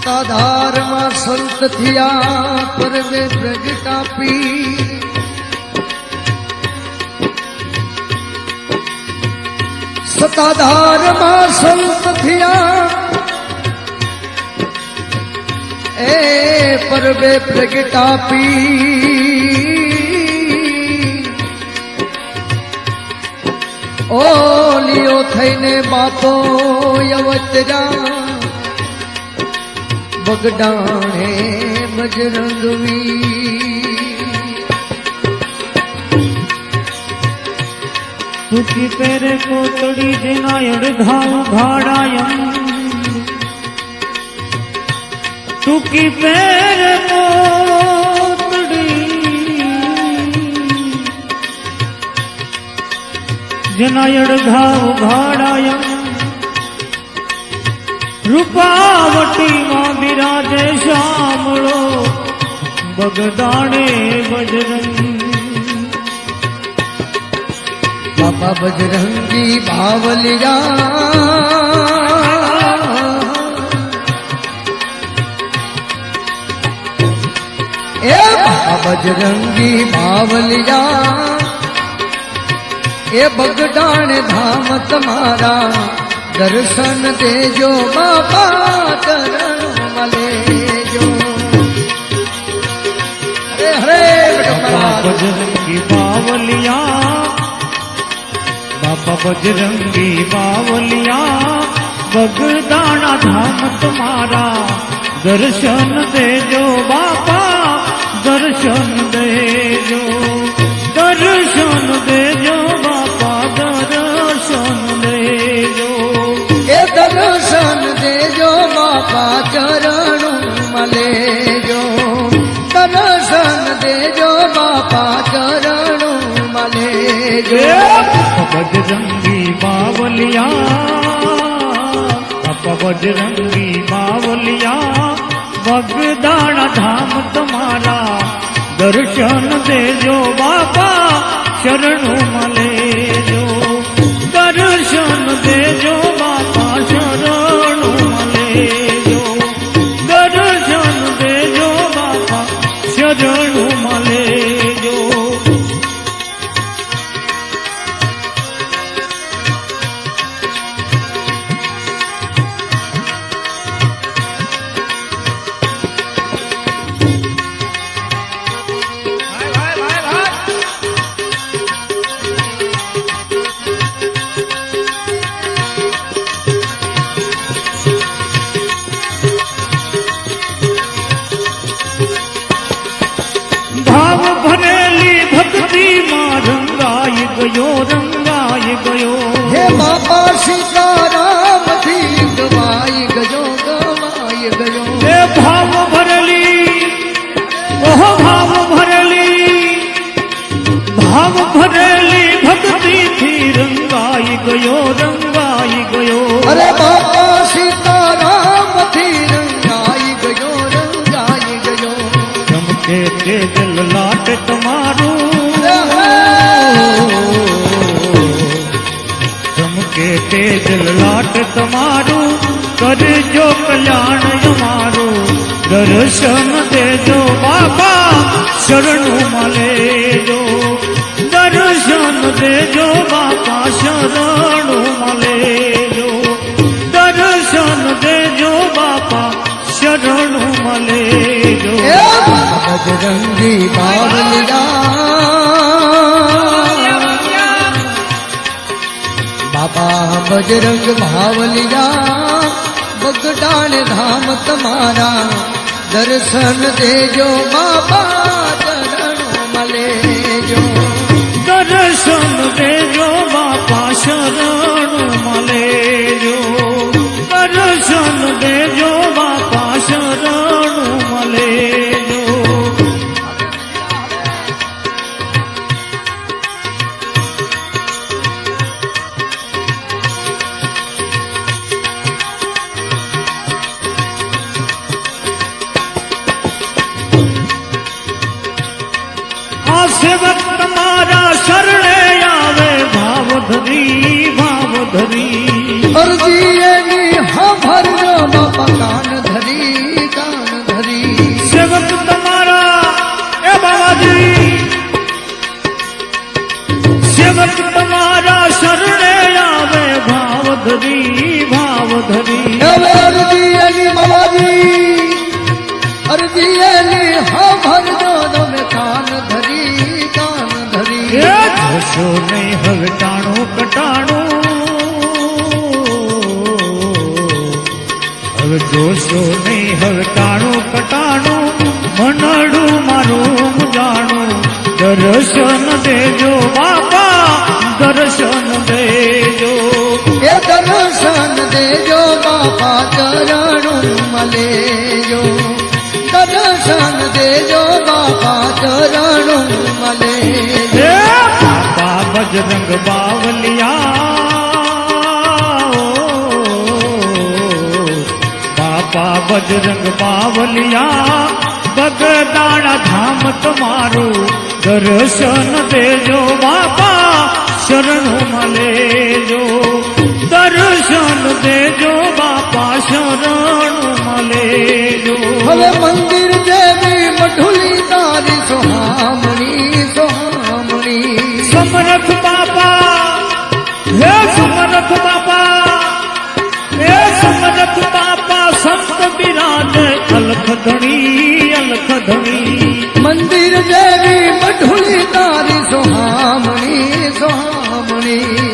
सताधार मां संत थिया परवे प्रगटापी सताधार मां संत थिया ए परवे प्रगटापी ओ लियो थईने बापो यवतरा बगडाणे बजरंगवी तुकी पेरे कोतड़ी जिनायड़ घाव घाड़ायम तुकी पेरे कोतड़ी जिनायड़ घाव घाड़ायम रूपावटी मां विराजे श्यामलो बगदाणे बजरंगी बाबा बजरंगी बावलिया ए बाबा बजरंगी बावलिया ए बगदाणे धाम तुम्हारा दर्शन देजो बाबा चरण मलेजो हरे हरे बाबा बजरंगी बावलिया बाबा बजरंगी बावलिया बगदाना धाम तुम्हारा दर्शन देजो बाबा दर्शन देजो दर्शन देजो बाबा दर्शन देजो दर्शन देजो बापा चरण मलेजो दर्शन देजो बापा चरण मलेजो बजरंगी बावलिया बापा बजरंगी बावलिया बगदाना धाम तुम्हारा दर्शन देजो बापा शरण मलेजो दर्शन देजो बापा शरण मलेजो दर्शन देजो बापा शरण मलेजो रंगाई गयो हे बाबा सीताराम थी गवाई गयो गवाई गयो हे भाव भरली ओह भाव भरली भक्ति थी रंगाई गयो अरे बाबा सीताराम थी रंगाई गयो चमके तेजल लाट तुम्हारू चमके तेजल लाट तुम्हारू कर जो कल्याण हमारो दर्शन देजो बाबा शरण मलेजो दर्शन देजो बाबा शरण मलेजो दर्शन देजो बाबा शरण मलेजो बजरंगी बावलिया बाबा बजरंग भावलिया बगदान धाम तुम्हारा दर्शन देजो बाबा चरण मलेजो दर्शन देजो बापा शरण मलेजो दर्शन देजो बापा शरण मलेजो सेवक तुम्हारा शरणे आवे भाव धरी अर्जी हाँ भर बाबा कान धरी ધરી ભાવ ધરી હવે અરજી એની બાબાજી અરજી એની હા ભરજો તમે કાન ધરી કાન ધરી એ જોશો નહીં હવે ટાણું કટાણું હવે જોશો નહીં હવે ટાણું કટાણું મનડું મારું જાણું દર્શન દેજો બાપા દર્શન દેજો એ દર્શન દેજો બાપા ચરણું મલેજો દર્શન દેજો બાપા ચરણું મલેજો હે બાપા બજરંગ બાવલિયા બાપા બજરંગ બાવલિયા બગદાણા ધામ તમારું દર્શન દેજો બાપા શરણું મલેજો દર્શન દેજો બાપા શરણું મલેજો હવે મંદિર દેવી મઢુલી તારી સોહામણી સોહામણી સમરથ બાપા હે સમરથ બાપા હે સમરથ બાપા સંત બિરાજે અલખ ધણી મંદિર દેવી મઢુલી તારી સોહામણી સોહામણી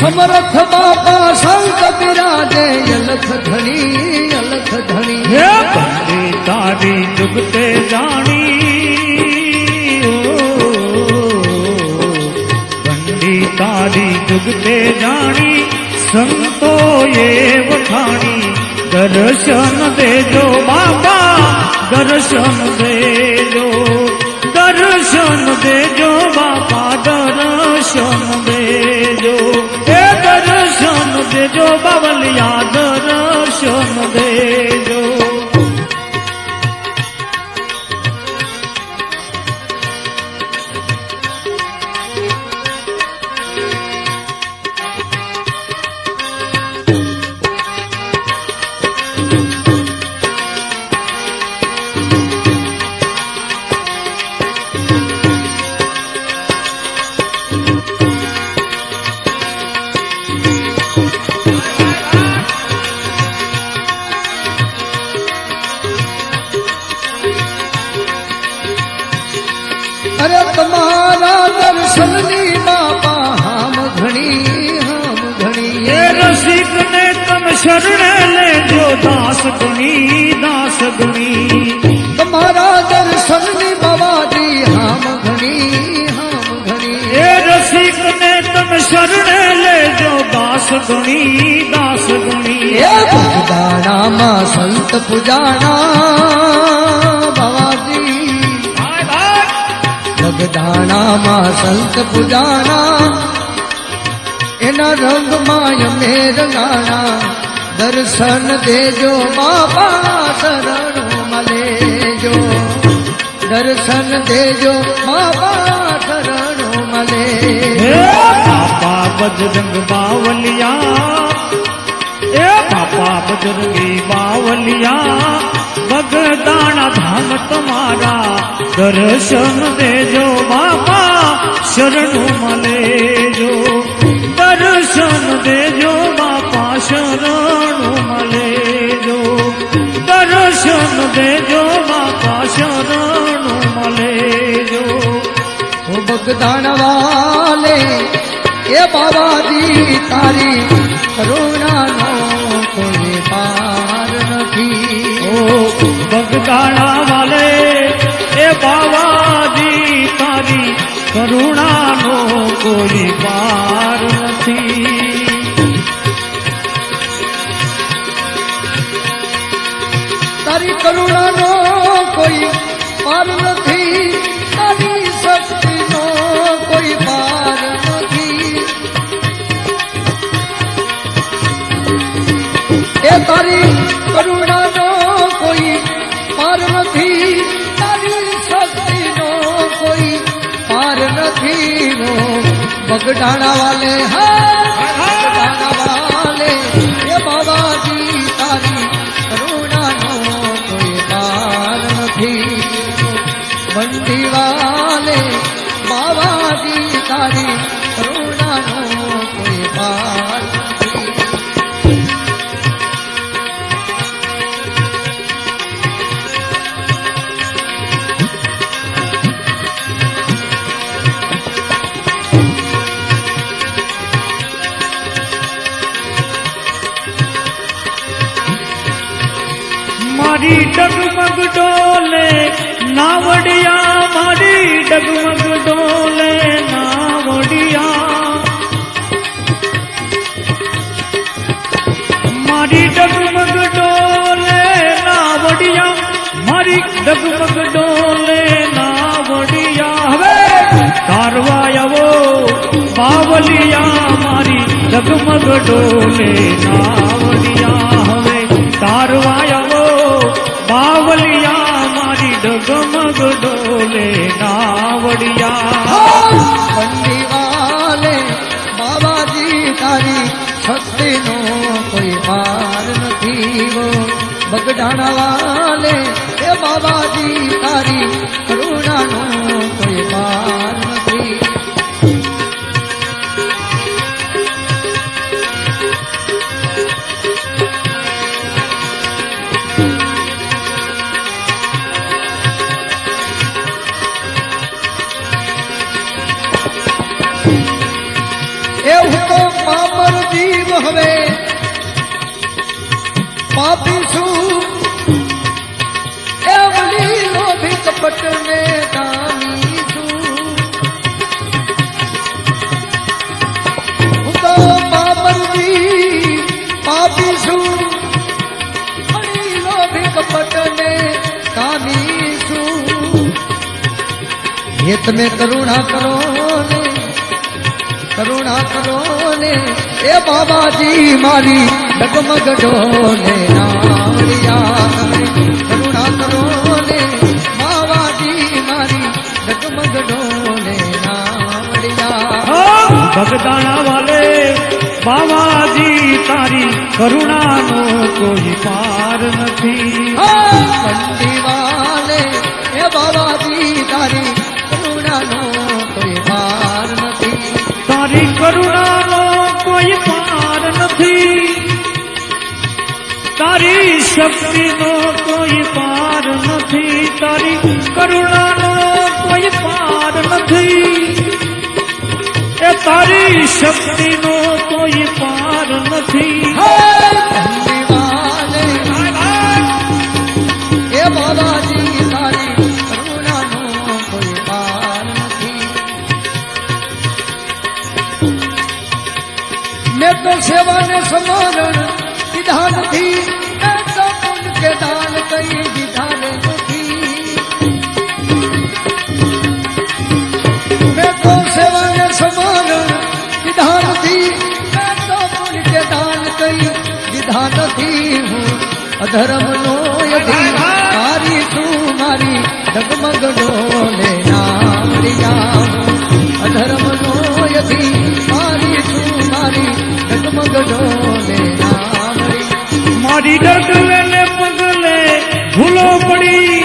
સમરથ બાપા સંત બિરાજે અલખ ધણી હે બંને તારી જુગતે જાણી બંડી તારી જુગતે જાણી સંતોએ વખાણી દર્શન દેજો બાબા દર્શન દેજો દર્શન દેજો બાપા દર્શન દેજો એ દર્શન દેજો બાવલિયા દર્શન દેજો અરે તમારા દર્શનની બાપા હામ ઘણી એ રસિક ને તમે શરણે લેજો દાસ ગણી તમારા દર્શનની બાબાજી હામ ઘણી એ રસિક ને તમે શરણે લેજો દાસ ગણી એ ભગદાણામાં સંત પૂજાણા બાબાજી ભગદાણામાં સંત પૂજાણા એના રંગમાં અમે રંગાણા દર્શન દેજો બાપા શરણો મલેજો દર્શન દેજો બાપા શરણો હે મલેજો બાપા બજરંગ બાવલિયા એ બાપા બજરંગી બાવલિયા બગદાણા ધામ તમારા દર્શન દેજો બાપા શરણું મલેજો દર્શન દેજો બાપા શરણું મલેજો દર્શન દેજો બાપા શરણું મલેજો ઓ બગદાણા વાલે એ બાબાજી તારી કરુણાનો કોઈ પાર નથી ઓ બગદાણા વાલે એ બાવાજી તારી કરુણાનો કોઈ પાર નથી તારી કરુણાનો કોઈ પાર નથી તારી શક્તિનો કોઈ પાર નથી એ તારી કરુણાનો કોઈ પાર નથી તારી શક્તિનો કોઈ પાર નથી નો બગડાણા વાલે બગડાણા વાલે એ બાબાજી તારી કરુણાનો કોઈ પાર નથી બંડી વાલે બાબાજી તારી કરુણાનો કોઈ પાર મારી ડગમગ ડોલે નાવડિયા મારી ડગમગ ડોલે નાવડિયા મારી ડગમગ ડોલે નાવડિયા મારી ડગમગ ડોલે નાવડિયા હવે તારવા આવો બાવલિયા મારી ડગમગ ડોલે નાવડિયા હવે તારવા આવો બાવલિયા મારી ડગમગ ડોલે નાવડિયા બંડી વાલે બાબાજી તારી શક્તિનો કોઈ પાર નથી વો બગડાણા વાલે એ બાબાજી તારી કરુણાનો કોઈ પાર નથી એવું તો પામર જીવ હવે પાપી છું એવલી લોભી કપટ ને કામી છું હું તો પામર જીવ પાપી છું એવલી લોભી કપટ ને કામી છું ये તમે કરુણા કરો ને કરુણા કરો ને એ બાબાજી મારી ડગમગ ડોલે નાવડિયા તમે કરુણા કરો ને બાબાજી મારી ડગમગ ડોલે નાવડિયા બગદાણા વાલે બાવાજી તારી કરુણાનો કોઈ પાર નથી બંડી વાલે એ બાબાજી તારી કરુણાનો કોઈ પાર નથી તારી કરુણાનો કોઈ પાર નથી તારી શક્તિનો કોઈ પાર નથી તારી કરુણાનો કોઈ પાર નથી એ તારી શક્તિનો કોઈ પાર નથી બંડી વાલે એ બાબાજી તારી કરુણાનો કોઈ પાર નથી મેં તો સેવાને સમરણ દીધા નથી મેં તો પુન કે દાન કઈ દીધા નથી મેં તો સેવાને સમરણ દીધા નથી મેં તો પુન કે દાન કઈ દીધા નથી હું અધર્મનો યધી મારી તું મારી ડગમગ ડોલે નાવડિયા અધર્મનો યધી મારી તું મારી ડગમગ ડોલે નાવડિયા મારી ડગલે ને પગલે ભૂલો પડી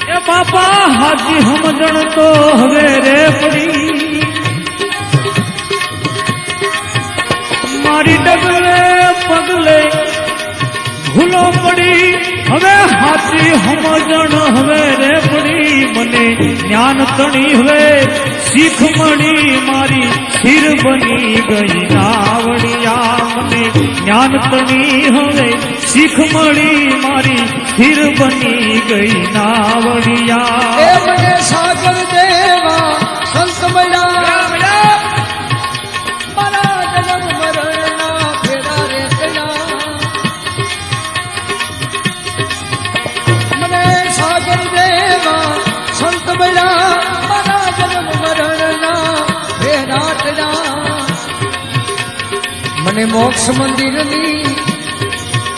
એ બાપા હાજી સમજણ તો હવે રે પડી મારી ડગલે પગલે ભૂલો પડી હવે હાથી સમજણ હવે રે પડી મને જ્ઞાન તણી હવે શીખ મળી મારી સ્થિર બની ગઈ નાવડિયા મને જ્ઞાન તણી હવે શીખ મળી મારી સ્થિર બની ગઈ નાવડિયા એ મને સાગર દેવા સંત મળ્યા મારા જન્મ મરણના ફેરા રે ગયા મને સાગર દેવા સંત મળ્યા મારા જન્મ મરણના ફેરા ગયા મને મોક્ષ મંદિરની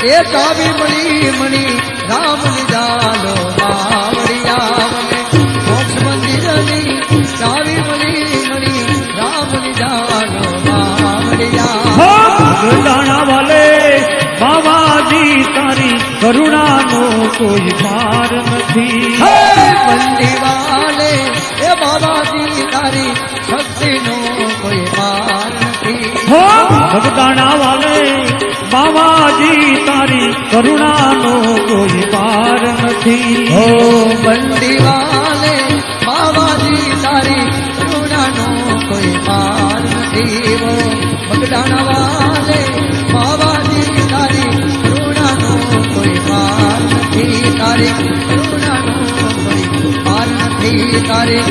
એ ચાવી મળી મણી રામ લીધાલો બાવડિયા મને મોક્ષ મંદિરની ચાવી મળી મણી રામ લીધાલો બાવડિયા ગરદાણા વાલે બાવાજી તારી કરુણાનો કોઈ પાર નથી બંડી વાલે એ બાબાજી તારી શક્તિનો કોઈ પાર નથી ગરદાણા વાલે બાવાજી તારી કરુણાનો કોઈ પાર નથી હો બંડી વાલે બાબાજી તારી કરુણાનો કોઈ પાર નથી હો બગડાણા વાલે બાબાજી તારી કરુણાનો કોઈ પાર તારી કરુણાનો કોઈ પાર નથી તારી